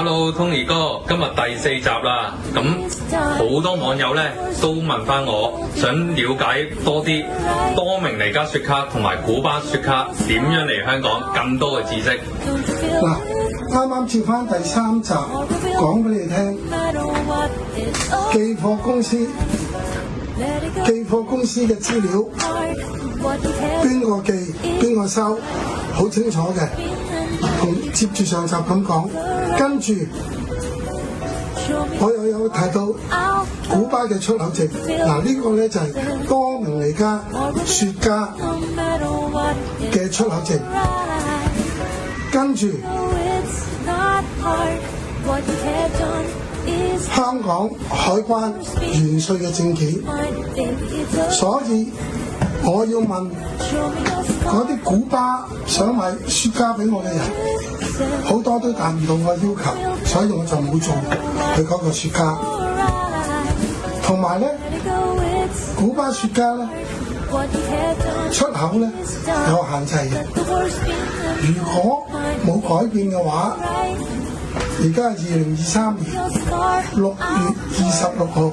Hello Tony 哥，今日第4集啦，咁好多網友咧都問翻我，想了解多啲多明尼加雪茄同埋古巴雪茄點樣嚟香港，更多嘅知識。嗱，啱啱接翻第3集，講俾你聽，寄貨公司嘅資料，邊個寄邊個收，好清楚嘅。同接住上集咁講，跟住我又有提到古巴嘅出口證。嗱，呢個咧就係多明尼加雪茄嘅出口證。跟住香港海關完稅嘅證件，所以我要問嗰啲古巴想買雪茄俾我嘅人，好多都達唔到我要求，所以我就冇做佢嗰個雪茄。同埋咧，古巴雪茄咧出口咧有限制嘅，如果冇改變嘅話，而家係2023年6月26號，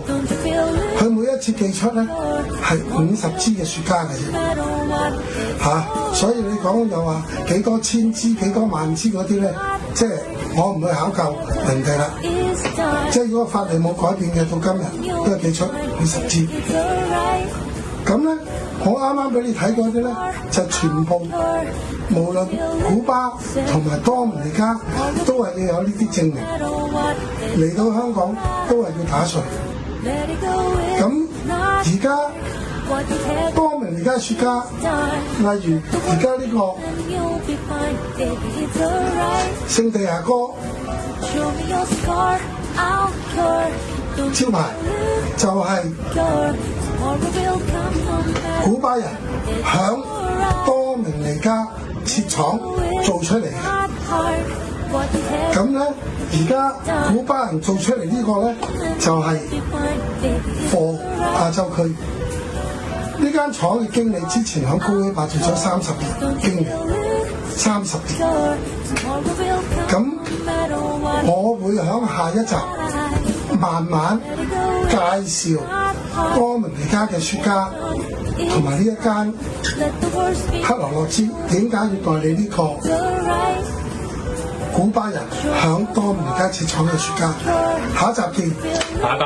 佢每一次寄出咧係50支嘅雪茄嘅啫，所以你講又話幾多千支、幾多萬支嗰啲咧，即係我唔會考究人哋啦。即係如果法例冇改變嘅，到今日都係寄出50支。咁咧，我啱啱俾你睇嗰啲咧，就全部無論古巴同埋多明尼加都係要有呢啲證明，嚟到香港都係要打稅。咁而家多明尼加雪茄，例如而家呢個聖地亞哥招牌就係古巴人響多明尼加設廠做出嚟嘅。咁咧，而家古巴人做出嚟呢個咧，就係貨亞洲區。呢間廠嘅經理之前喺高希伯做咗30年經理，30年。咁我會喺下一集慢慢介紹多明尼加嘅雪茄，同埋呢一間克羅洛茲點解要代理呢個古巴人響多明尼加設廠嘅雪茄。下一集見，拜拜。